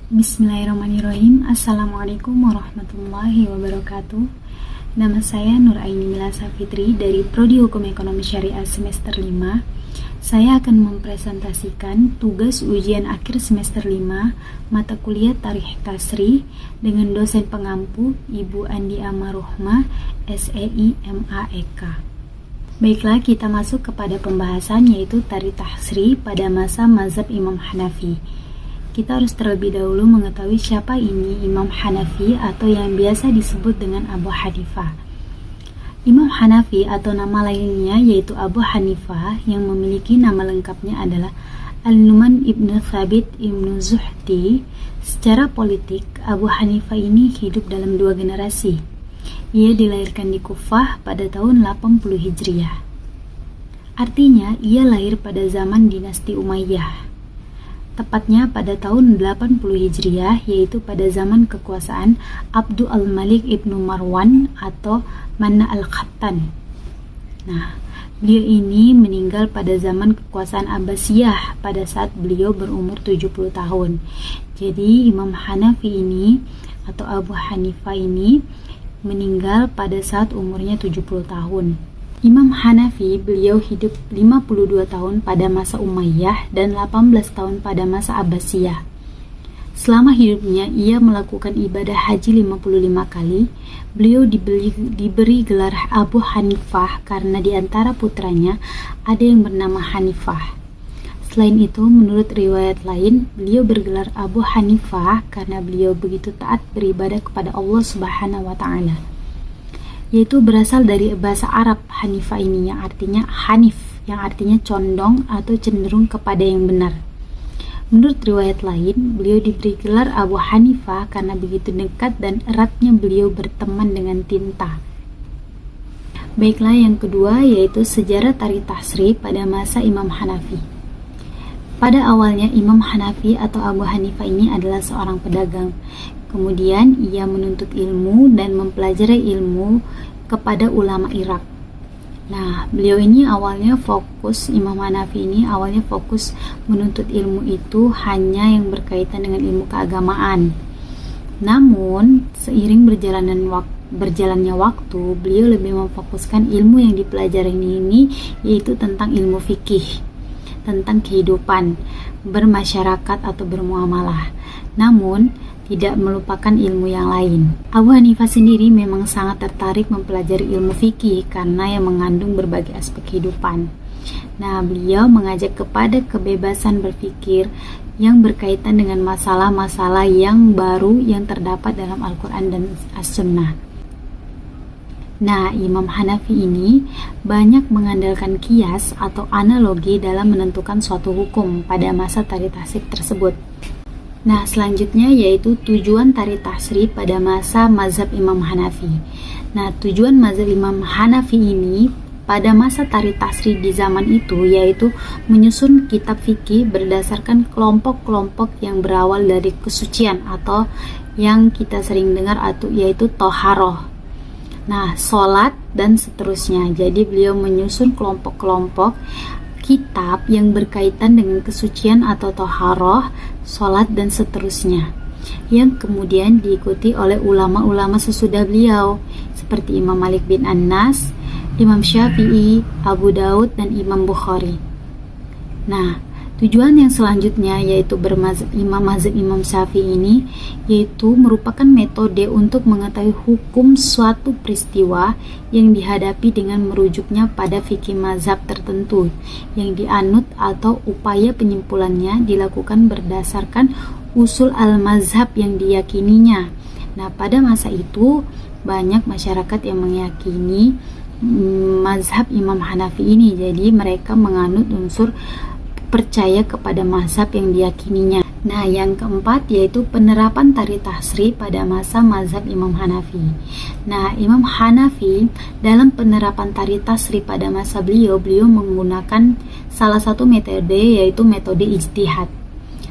Bismillahirrahmanirrahim. Assalamualaikum warahmatullahi wabarakatuh. Nama saya Nur Aini Milasa Fitri dari Prodi Hukum Ekonomi Syariah semester 5. Saya akan mempresentasikan tugas ujian akhir semester 5 mata kuliah Tarikh Tasri dengan dosen pengampu Ibu Andi Amarohmah, SEI MAEK. Baiklah, kita masuk kepada pembahasan yaitu Tarikh Tasri pada masa mazhab Imam Hanafi. Kita harus terlebih dahulu mengetahui siapa ini Imam Hanafi atau yang biasa disebut dengan Abu Hanifah. Imam Hanafi atau nama lainnya yaitu Abu Hanifah yang memiliki nama lengkapnya adalah Al-Nu'man ibnu Thabit ibnu Zuhti. Secara politik, Abu Hanifah ini hidup dalam dua generasi. Ia dilahirkan di Kufah pada tahun 80 Hijriah. Artinya, ia lahir pada zaman dinasti Umayyah. Tepatnya pada tahun 80 Hijriah, yaitu pada zaman kekuasaan Abdul Al-Malik ibnu Marwan atau Manna Al-Khattan. Nah, beliau ini meninggal pada zaman kekuasaan Abbasiyah pada saat beliau berumur 70 tahun. Jadi Imam Hanafi ini atau Abu Hanifah ini meninggal pada saat umurnya 70 tahun. Imam Hanafi beliau hidup 52 tahun pada masa Umayyah dan 18 tahun pada masa Abbasiyah. Selama hidupnya ia melakukan ibadah haji 55 kali. Beliau diberi gelar Abu Hanifah karena di antara putranya ada yang bernama Hanifah. Selain itu, menurut riwayat lain, beliau bergelar Abu Hanifah karena beliau begitu taat beribadah kepada Allah Subhanahu wa taala. Yaitu berasal dari bahasa Arab Hanifah ini yang artinya Hanif, yang artinya condong atau cenderung kepada yang benar. Menurut riwayat lain, beliau diberi gelar Abu Hanifah karena begitu dekat dan eratnya beliau berteman dengan tinta. Baiklah, yang kedua yaitu sejarah Tarikh Tasri pada masa Imam Hanafi. Pada awalnya Imam Hanafi atau Abu Hanifah ini adalah seorang pedagang. Kemudian ia menuntut ilmu dan mempelajari ilmu kepada ulama Irak. Nah, beliau ini awalnya fokus, Imam Hanafi ini awalnya fokus menuntut ilmu itu hanya yang berkaitan dengan ilmu keagamaan. Namun, seiring berjalannya waktu, beliau lebih memfokuskan ilmu yang dipelajari ini yaitu tentang ilmu fikih, tentang kehidupan, bermasyarakat atau bermuamalah. Namun, tidak melupakan ilmu yang lain. Abu Hanifah sendiri memang sangat tertarik mempelajari ilmu fikih karena yang mengandung berbagai aspek kehidupan. Nah, beliau mengajak kepada kebebasan berpikir yang berkaitan dengan masalah-masalah yang baru yang terdapat dalam Al-Quran dan As-Sunnah. Nah, Imam Hanafi ini banyak mengandalkan kias atau analogi dalam menentukan suatu hukum pada masa Tarikh Tasri tersebut. Nah, selanjutnya yaitu tujuan Tarikh Tasri pada masa mazhab Imam Hanafi. Nah, tujuan mazhab Imam Hanafi ini pada masa Tarikh Tasri di zaman itu yaitu menyusun kitab fikih berdasarkan kelompok-kelompok yang berawal dari kesucian atau yang kita sering dengar atau yaitu toharoh. Nah, sholat dan seterusnya. Jadi beliau menyusun kelompok-kelompok kitab yang berkaitan dengan kesucian atau toharoh, sholat dan seterusnya, yang kemudian diikuti oleh ulama-ulama sesudah beliau seperti Imam Malik bin Anas, Imam Syafi'i, Abu Daud dan Imam Bukhari. Nah, tujuan yang selanjutnya yaitu mazhab Imam Syafi'i ini yaitu merupakan metode untuk mengetahui hukum suatu peristiwa yang dihadapi dengan merujuknya pada fikih mazhab tertentu yang dianut atau upaya penyimpulannya dilakukan berdasarkan usul al-mazhab yang diyakininya. Nah, pada masa itu banyak masyarakat yang meyakini mazhab Imam Hanafi ini, jadi mereka menganut unsur percaya kepada mazhab yang diyakininya. Nah, yang keempat yaitu penerapan Tarikh Tasri pada masa mazhab Imam Hanafi. Nah, Imam Hanafi dalam penerapan Tarikh Tasri pada masa beliau menggunakan salah satu metode yaitu metode ijtihad.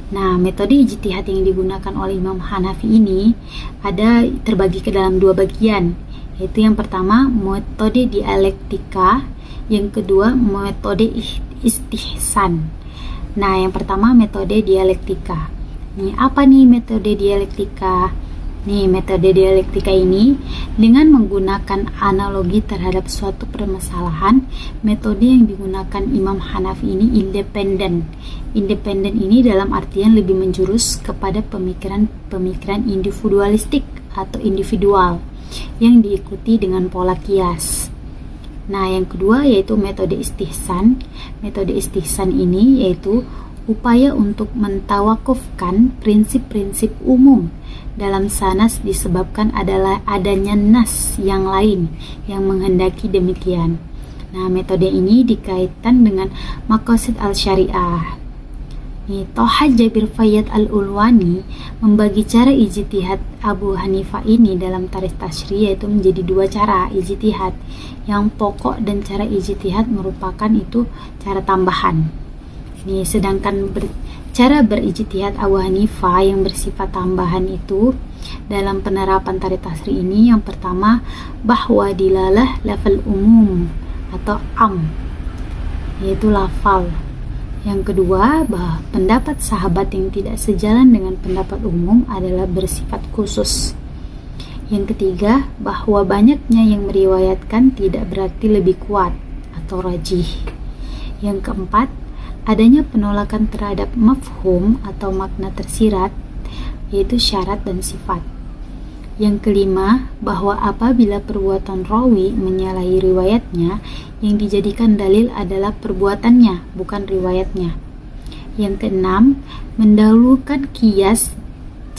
Nah, metode ijtihad yang digunakan oleh Imam Hanafi ini ada terbagi ke dalam dua bagian, yaitu yang pertama metode dialektika, yang kedua metode istihsan. Nah, yang pertama metode dialektika. Nih, apa nih metode dialektika? Nih, metode dialektika ini dengan menggunakan analogi terhadap suatu permasalahan, metode yang digunakan Imam Hanafi ini independen. Independen ini dalam artian lebih menjurus kepada pemikiran individualistik atau individual yang diikuti dengan pola kias. Nah, yang kedua yaitu metode istihsan. Metode istihsan ini yaitu upaya untuk mentawakufkan prinsip-prinsip umum dalam sanas disebabkan adalah adanya nas yang lain yang menghendaki demikian. Nah, metode ini dikaitkan dengan maqasid al-syariah. Toha Jabir Fayyad al-Ulwani membagi cara ijtihad Abu Hanifah ini dalam tarikh tasyri yaitu menjadi dua cara ijtihad. Yang pokok dan cara ijtihad merupakan itu cara tambahan. Sedangkan cara berijtihad Abu Hanifah yang bersifat tambahan itu dalam penerapan tarikh tasyri ini, yang pertama bahwa dilalah lafal umum atau am, yaitu lafal. Yang kedua, bahwa pendapat sahabat yang tidak sejalan dengan pendapat umum adalah bersifat khusus. Yang ketiga, bahwa banyaknya yang meriwayatkan tidak berarti lebih kuat atau rajih. Yang keempat, adanya penolakan terhadap mafhum atau makna tersirat, yaitu syarat dan sifat. Yang kelima, bahwa apabila perbuatan rawi menyalahi riwayatnya, yang dijadikan dalil adalah perbuatannya, bukan riwayatnya. Yang keenam, mendahulukan kias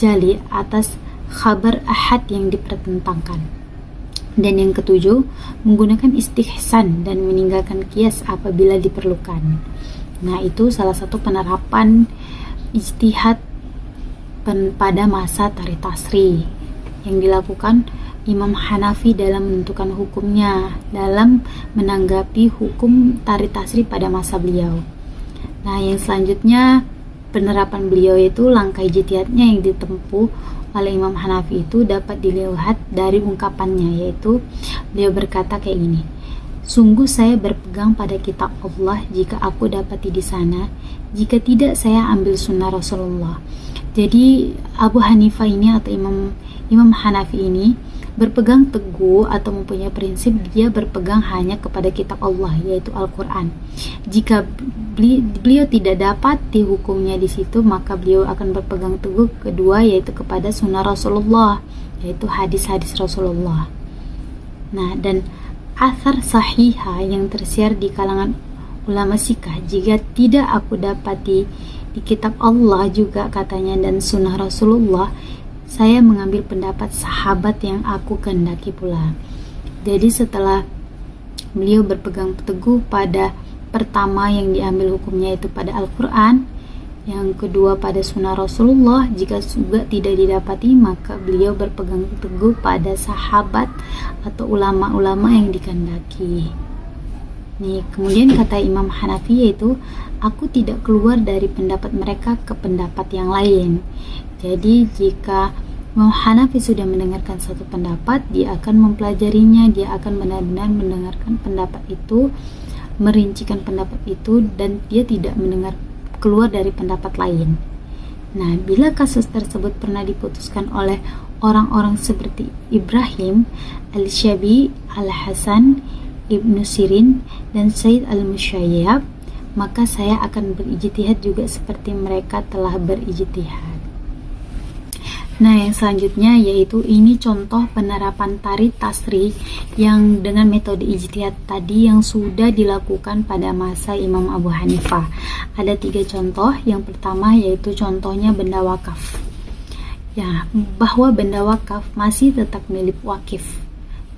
jali atas khabar ahad yang dipertentangkan. Dan yang ketujuh, menggunakan istihsan dan meninggalkan kias apabila diperlukan. Nah, itu salah satu penerapan ijtihad pada masa tarikh tasyri yang dilakukan Imam Hanafi dalam menentukan hukumnya, dalam menanggapi hukum tarikh tasyri pada masa beliau. Nah, yang selanjutnya penerapan beliau itu langkah ijtihadnya yang ditempuh oleh Imam Hanafi itu dapat dilihat dari ungkapannya, yaitu beliau berkata kayak gini: sungguh saya berpegang pada kitab Allah jika aku dapati di sana, jika tidak saya ambil sunnah Rasulullah. Jadi Abu Hanifah ini atau Imam Hanafi ini berpegang teguh atau mempunyai prinsip dia berpegang hanya kepada kitab Allah, yaitu Al-Quran. Jika beliau tidak dapati hukumnya di situ, maka beliau akan berpegang teguh kedua, yaitu kepada sunnah Rasulullah, yaitu hadis-hadis Rasulullah. Nah, dan athar sahihah yang tersiar di kalangan ulama sikah, jika tidak aku dapati di kitab Allah juga katanya dan sunnah Rasulullah, saya mengambil pendapat sahabat yang aku kehendaki pula. Jadi setelah beliau berpegang teguh pada pertama yang diambil hukumnya itu pada Al-Quran, yang kedua pada sunnah Rasulullah, jika juga tidak didapati maka beliau berpegang teguh pada sahabat atau ulama-ulama yang dikehendaki. Kemudian kata Imam Hanafi yaitu, aku tidak keluar dari pendapat mereka ke pendapat yang lain. Jadi jika Imam Hanafi sudah mendengarkan satu pendapat, dia akan mempelajarinya, dia akan benar-benar mendengarkan pendapat itu, merincikan pendapat itu, dan dia tidak keluar dari pendapat lain. Nah, bila kasus tersebut pernah diputuskan oleh orang-orang seperti Ibrahim, Al-Syabi, Al-Hasan, Ibnu Sirin, dan Said Al-Musyayyab, maka saya akan berijtihad juga seperti mereka telah berijtihad. Nah, yang selanjutnya yaitu ini contoh penerapan tarikh tasyri yang dengan metode ijtihad tadi yang sudah dilakukan pada masa Imam Abu Hanifah. Ada 3 contoh. Yang pertama yaitu contohnya benda wakaf. Ya, bahwa benda wakaf masih tetap milik wakif.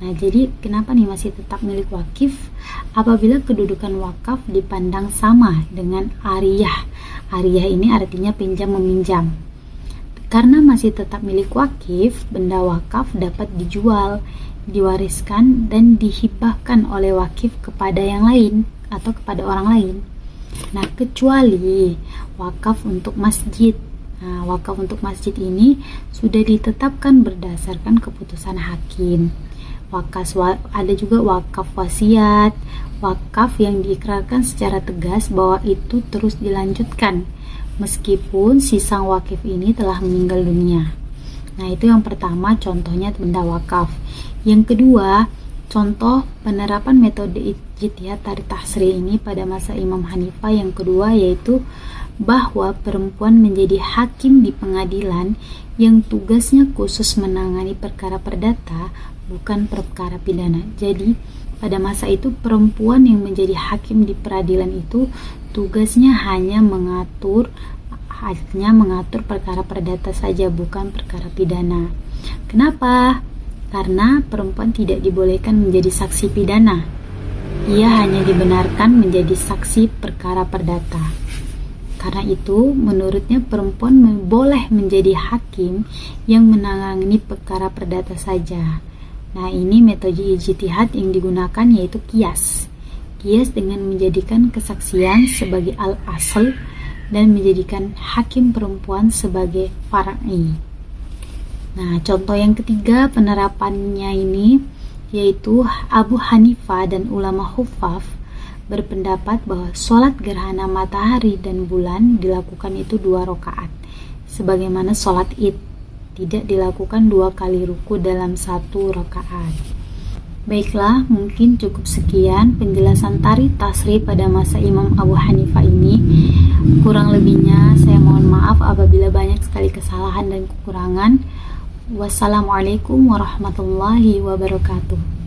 Nah, jadi kenapa nih masih tetap milik wakif? Apabila kedudukan wakaf dipandang sama dengan ariyah. Ariyah ini artinya pinjam meminjam. Karena masih tetap milik wakif, benda wakaf dapat dijual, diwariskan, dan dihibahkan oleh wakif kepada yang lain atau kepada orang lain. Nah, kecuali wakaf untuk masjid. Nah, wakaf untuk masjid ini sudah ditetapkan berdasarkan keputusan hakim. Ada juga wakaf wasiat, wakaf yang diikrarkan secara tegas bahwa itu terus dilanjutkan, meskipun si sang wakif ini telah meninggal dunia. Nah, itu yang pertama, contohnya benda wakaf. Yang kedua, contoh penerapan metode ijtihad tarik tasrih ini pada masa Imam Hanifah yang kedua, yaitu bahwa perempuan menjadi hakim di pengadilan yang tugasnya khusus menangani perkara perdata, bukan perkara pidana. Jadi pada masa itu perempuan yang menjadi hakim di peradilan itu tugasnya hanya mengatur perkara perdata saja, bukan perkara pidana. Kenapa? Karena perempuan tidak dibolehkan menjadi saksi pidana. Ia hanya dibenarkan menjadi saksi perkara perdata. Karena itu, menurutnya perempuan boleh menjadi hakim yang menangani perkara perdata saja. Nah, ini metode ijtihad yang digunakan yaitu qiyas. Qiyas dengan menjadikan kesaksian sebagai al-asl dan menjadikan hakim perempuan sebagai far'i. Nah, contoh yang ketiga penerapannya ini yaitu Abu Hanifah dan ulama Hufaf berpendapat bahwa sholat gerhana matahari dan bulan dilakukan itu 2 rakaat, sebagaimana sholat id tidak dilakukan 2 kali ruku dalam 1 rakaat. Baiklah, mungkin cukup sekian penjelasan tarik tasrih pada masa Imam Abu Hanifah ini. Kurang lebihnya saya mohon maaf apabila banyak sekali kesalahan dan kekurangan. Wassalamualaikum warahmatullahi wabarakatuh.